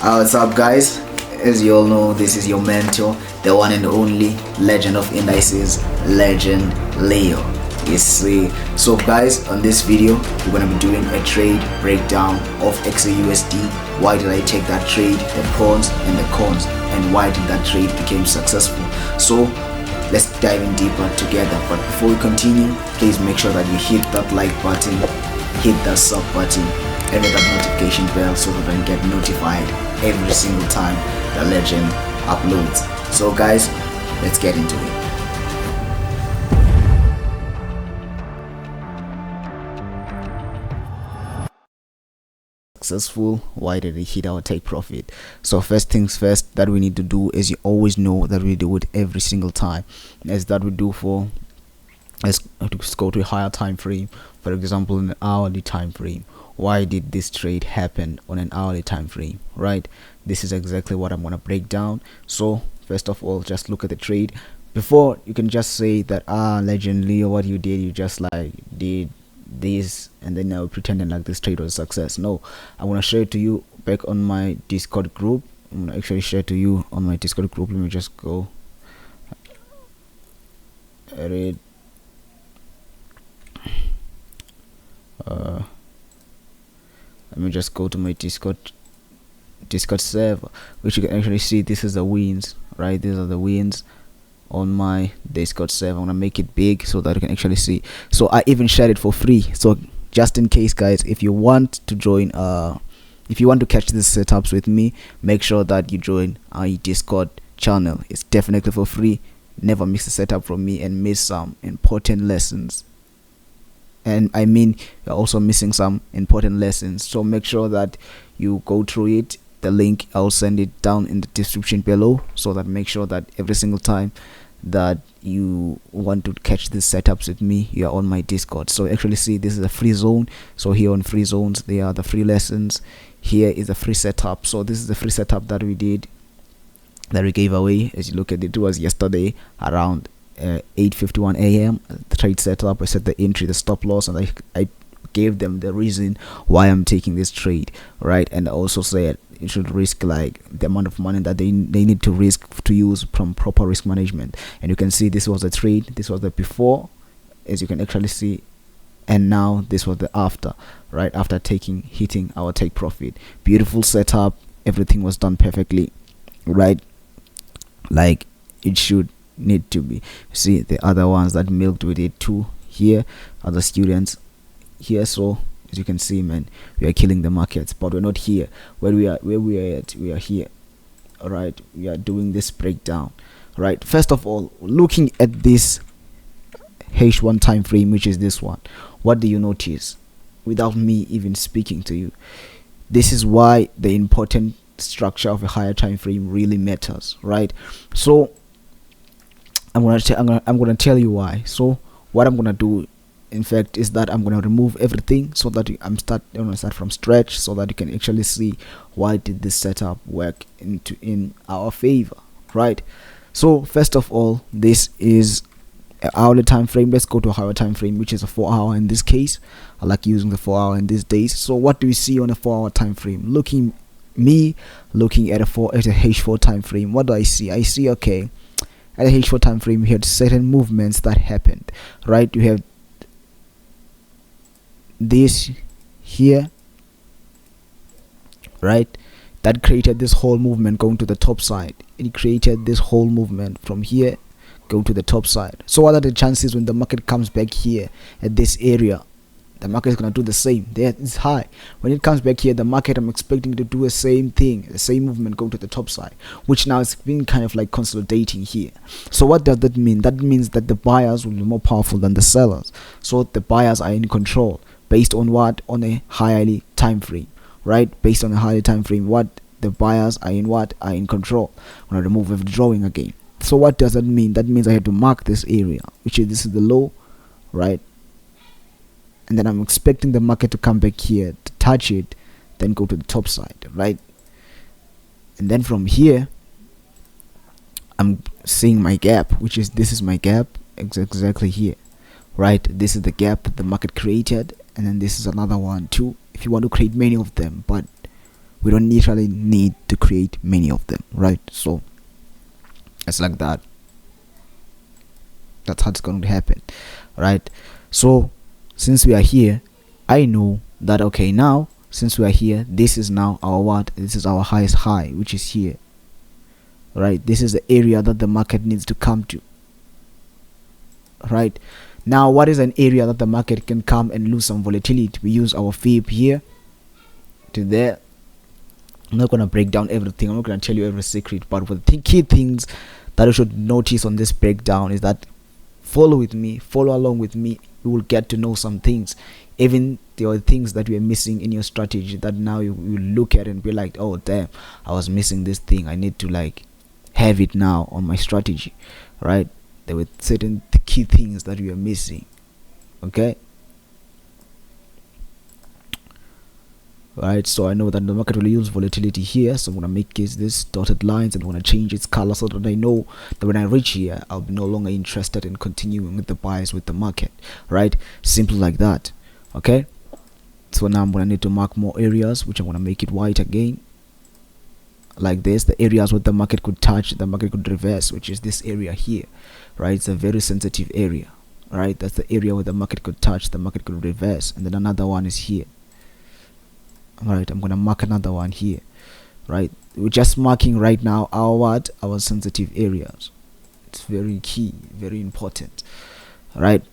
What's up, guys? As you all know, this is your mentor, the one and only legend of indices, Legend Leo. You see, so guys, on this video, we're gonna be doing a trade breakdown of XAUSD. Why did I take that trade, the pros and the cons, and why did that trade become successful? So let's dive in deeper together. But before we continue, please make sure that you hit that like button, hit that sub button, and hit that notification bell so that I get notified every single time the legend uploads. So guys, let's get into it. Successful, why did we hit our take profit? So first things first that we need to do, is you always know that we do it every single time, as that we do for, let's go to a higher time frame, for example an hourly time frame. Why did this trade happen on an hourly time frame? Right, this is exactly what I'm going to break down. So first of all, just look at the trade. Before you can just say that Legend Leo, what you did, you just like did this and then now pretending like this trade was a success. No, I want to share it to you back on my Discord group. I'm going to actually share to you on my Discord group. Let me just go edit let me just go to my Discord server, which you can actually see. This is the wins, right? These are the wins on my Discord server. I'm gonna make it big so that you can actually see. So I even shared it for free, so just in case, guys, if you want to join if you want to catch these setups with me, make sure that you join our Discord channel. It's definitely for free. Never miss a setup from me and miss some important lessons. And I mean, you're also missing some important lessons, so make sure that you go through it. The link, I'll send it down in the description below, so that make sure that every single time that you want to catch these setups with me, you are on my Discord. So actually see, this is a free zone. So here on free zones, they are the free lessons. Here is a free setup. So this is the free setup that we did, that we gave away. As you look at it, it was yesterday around 8:51 a.m. the trade setup. I set the entry, the stop loss, and I gave them the reason why I'm taking this trade, right? And I also said you should risk like the amount of money that they need to risk to use from proper risk management. And you can see this was the trade, this was the before, as you can actually see, and now this was the after, right? After hitting our take profit. Beautiful setup, everything was done perfectly, right? Like it should need to be. See the other ones that milked with it too here, other students here. So as you can see, man, we are killing the markets, but we're not here where we are at. We are here, all right? We are doing this breakdown, right? First of all, looking at this H1 time frame, which is this one, what do you notice without me even speaking to you? This is why the important structure of a higher time frame really matters, right? So I'm gonna tell you why. So what I'm gonna do, in fact, is that I'm gonna remove everything, so that I'm gonna start from scratch, so that you can actually see why did this setup work in our favor, right? So first of all, this is an hourly time frame. Let's go to a higher time frame, which is a 4-hour in this case. I like using the 4-hour in these days. So what do we see on a 4-hour time frame? Looking at a H4 time frame, what do I see? I see, okay, at a H4 time frame, we had certain movements that happened, right? You have this here, right? That created this whole movement going to the top side. It created this whole movement from here go to the top side. So what are the chances when the market comes back here at this area? The market is going to do the same. There, it's high. When it comes back here, the market, I'm expecting to do the same thing, the same movement going to the top side, which now is being kind of like consolidating here. So what does that mean? That means that the buyers will be more powerful than the sellers. So the buyers are in control based on what? On a highly time frame, right? Based on a highly time frame, what the buyers are in what? Are in control. I'm going to remove withdrawing again. So what does that mean? That means I have to mark this area, which is this is the low, right? And then I'm expecting the market to come back here to touch it, then go to the top side, right? And then from here, I'm seeing my gap, which is this is my gap exactly here, right? This is the gap the market created, and then this is another one too, if you want to create many of them. But We don't literally need to create many of them, right? So it's like that. That's how it's going to happen, right? So since we are here, I know that okay, now since we are here, this is now our what? This is our highest high, which is here, right? This is the area that the market needs to come to, right? Now what is an area that the market can come and lose some volatility? We use our fib here to there. I'm not going to break down everything, I'm not going to tell you every secret, but the key things that you should notice on this breakdown is that follow along with me, you will get to know some things. Even there are things that you are missing in your strategy that now you look at and be like, oh damn, I was missing this thing, I need to like have it now on my strategy, right? There were certain key things that you are missing. Okay, right? So I know that the market will use volatility here, so I'm gonna make this dotted lines and I'm gonna change its color so that I know that when I reach here, I'll be no longer interested in continuing with the buys with the market, right? Simple like that. Okay, so now I'm gonna need to mark more areas, which I'm gonna make it white again, like this. The areas where the market could touch, the market could reverse, which is this area here, right? It's a very sensitive area, right? That's the area where the market could touch, the market could reverse. And then another one is here. All right, I'm gonna mark another one here, right? We're just marking right now our sensitive areas. It's very key, very important. All right,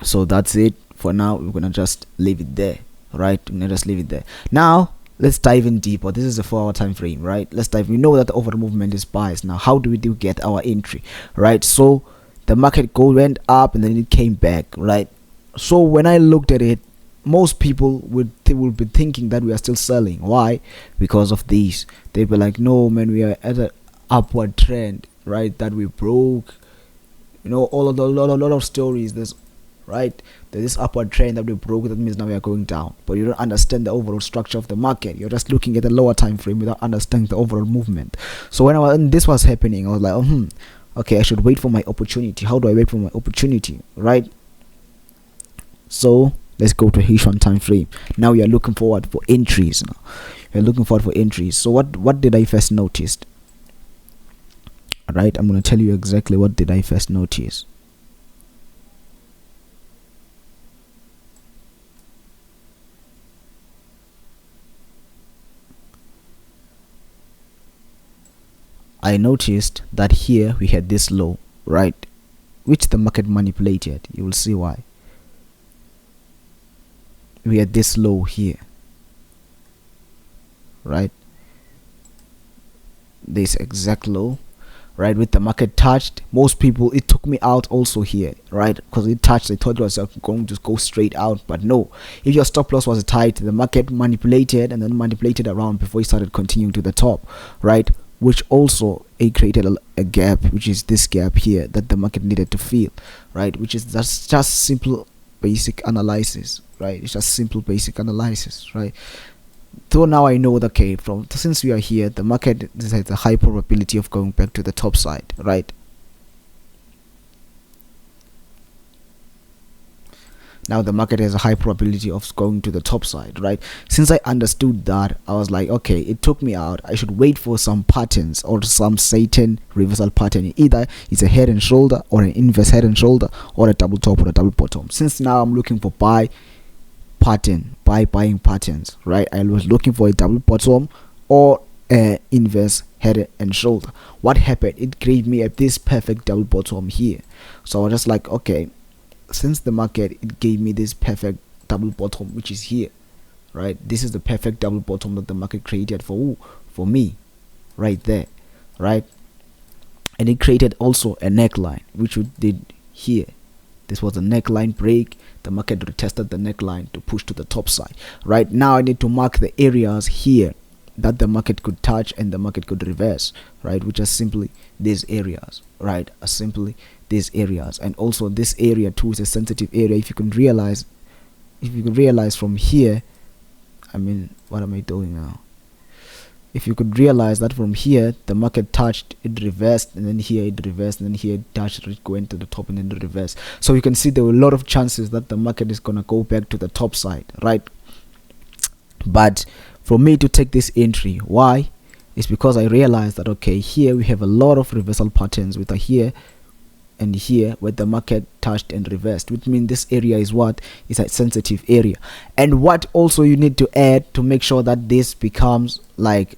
so that's it for now. We're gonna just leave it there, right? We're gonna just leave it there. Now let's dive in deeper. This is a 4-hour time frame, right? Let's dive. We know that the overall movement is biased. Now how do we get our entry, right? So the market went up and then it came back, right? So when I looked at it, most people will be thinking that we are still selling. Why? Because of these. They'll be like, no man, we are at an upward trend, right? That we broke, you know, all of the lot of stories. There's this upward trend that we broke. That means now we are going down. But you don't understand the overall structure of the market. You're just looking at the lower time frame without understanding the overall movement. So when this was happening, I was like, okay, I should wait for my opportunity. How do I wait for my opportunity, right? So let's go to H1 time frame. Now we are looking forward for entries. Now we're looking forward for entries. So what did I first notice? All right, I'm going to tell you exactly what did I first notice. I noticed that here we had this low, right, which the market manipulated. You will see why. We had this low here, right? This exact low, right, with the market touched. Most people, it took me out also here, right? Because it touched, I thought it was going to go straight out, but no. If your stop loss was tight, the market manipulated and then manipulated around before it started continuing to the top, right? Which also it created a gap, which is this gap here that the market needed to fill, right? Which is just simple basic analysis, right? It's just simple basic analysis, right? So now I know that, okay, since we are here, the market has a high probability of going back to the top side, right? Now the market has a high probability of going to the top side, right? Since I understood that, I was like, okay, it took me out. I should wait for some patterns or some Satan reversal pattern. Either it's a head and shoulder or an inverse head and shoulder or a double top or a double bottom. Since now I'm looking for buying patterns, right? I was looking for a double bottom or a inverse head and shoulder. What happened? It gave me this perfect double bottom here. So I was just like, okay, since the market, it gave me this perfect double bottom, which is here, right? This is the perfect double bottom that the market created for me, right there, right? And it created also a neckline, which we did here. This was a neckline break. The market retested the neckline to push to the top side. Right now I need to mark the areas here that the market could touch and the market could reverse, right? Which are simply these areas, right? Are simply these areas. And also this area too is a sensitive area. If you can realize from here, I mean, what am I doing now? If you could realize that from here the market touched, it reversed, and then here it reversed, and then here it touched, it went to the top and then it reversed. So you can see there were a lot of chances that the market is gonna go back to the top side, right? But for me to take this entry, why? It's because I realized that okay, here we have a lot of reversal patterns with a here and here where the market touched and reversed, which means this area is what is a sensitive area. And what also you need to add to make sure that this becomes like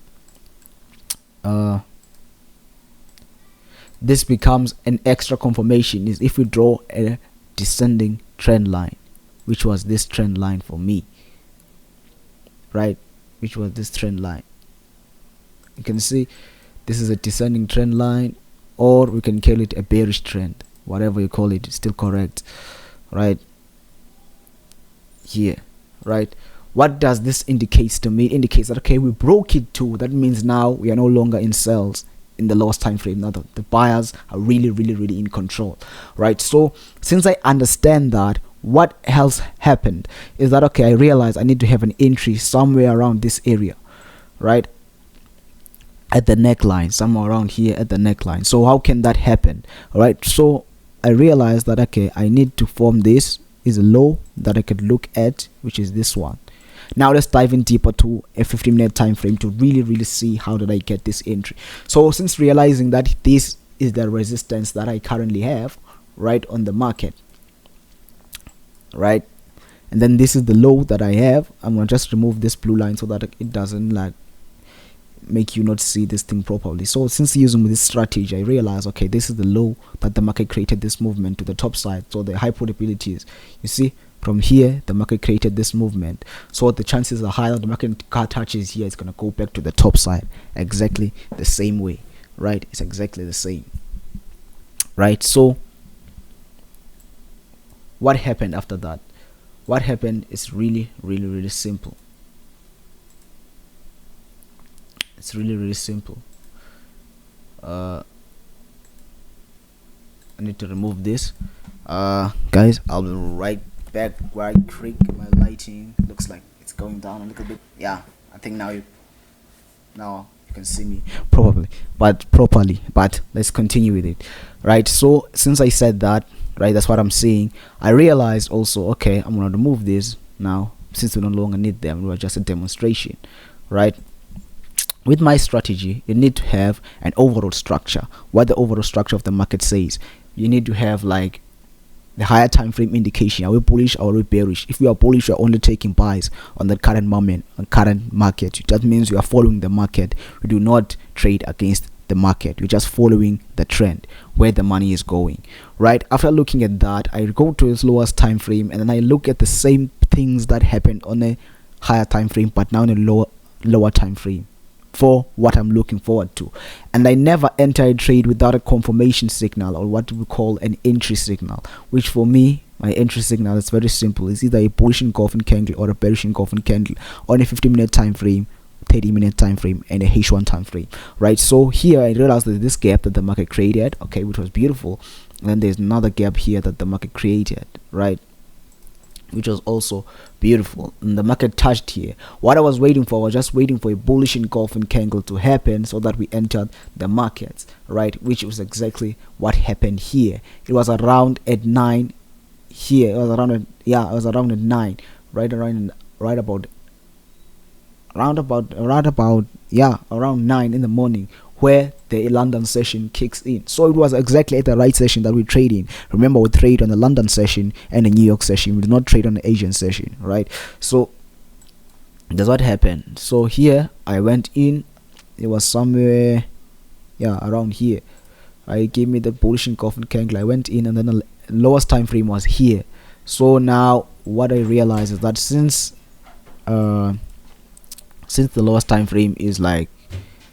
this becomes an extra confirmation is if we draw a descending trend line, which was this trend line for me, right? Which was this trend line. You can see this is a descending trend line, or we can call it a bearish trend. Whatever you call it, it's still correct, right? Here, right? What does this indicates to me? It indicates that okay, we broke it too. That means now we are no longer in sales in the lowest time frame. Now the buyers are really in control, right? So since I understand that, what else happened is that okay, I realized I need to have an entry somewhere around this area, right? At the neckline, somewhere around here at the neckline. So how can that happen? All right, so I realized that okay, I need to form this is a low that I could look at, which is this one. Now let's dive in deeper to a 15-minute time frame to really see how did I get this entry. So since realizing that this is the resistance that I currently have right on the market, right, and then this is the low that I have, I'm gonna just remove this blue line so that it doesn't like make you not see this thing properly. So since using this strategy, I realized okay, this is the low that the market created this movement to the top side. So the high probabilities, you see, from here the market created this movement, so the chances are high that the market touches here, it's gonna go back to the top side exactly the same way, right? It's exactly the same, right? So what happened after that? What happened is really simple. It's really simple. I need to remove this, guys. I'll be right back. Right click my lighting, looks like it's going down a little bit. Yeah, I think now you can see me properly, but let's continue with it, right? So since I said that, right, that's what I'm saying, I realized also okay, I'm gonna remove this now since we no longer need them. We're just a demonstration, right? With my strategy, you need to have an overall structure. What the overall structure of the market says, you need to have like the higher time frame indication. Are we bullish or are we bearish? If we are bullish, we are only taking buys on the current moment, on current market. That means you are following the market. We do not trade against the market. You're just following the trend where the money is going, right? After looking at that, I go to its lowest time frame and then I look at the same things that happened on a higher time frame, but now in a lower time frame for what I'm looking forward to. And I never enter a trade without a confirmation signal, or what we call an entry signal, which for me, my entry signal is very simple. It's either a bullish engulfing candle or a bearish engulfing candle on a 15-minute time frame, 30-minute time frame, and a H1 time frame, right? So here I realized that this gap that the market created, okay, which was beautiful, and then there's another gap here that the market created, right, which was also beautiful, and the market touched here. What I was waiting for was just waiting for a bullish engulfing candle to happen so that we entered the markets, right, which was exactly what happened here. It was around at 9 here. It was around at, yeah, it was around at 9, around 9 in the morning, where the London session kicks in. So it was exactly at the right session that we trade in. Remember, we trade on the London session and the New York session. We do not trade on the Asian session, right? So that's what happened. So here I went in. It was somewhere, yeah, around here. I gave me the bullish engulfing candle. I went in, and then the lowest time frame was here. So now what I realized is that since the lowest time frame is like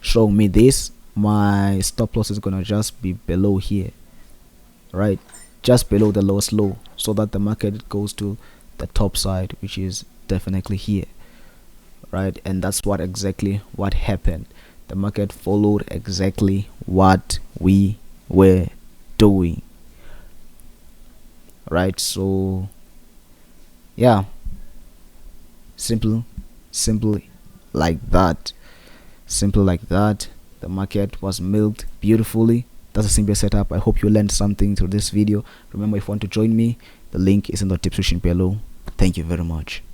showing me this, my stop loss is gonna just be below here, right, just below the lowest low, so that the market goes to the top side, which is definitely here, right? And that's what exactly what happened. The market followed exactly what we were doing, right? So yeah, simply like that. Simple like that. The market was milked beautifully. That's a simple setup. I hope you learned something through this video. Remember, if you want to join me, the link is in the description below. Thank you very much.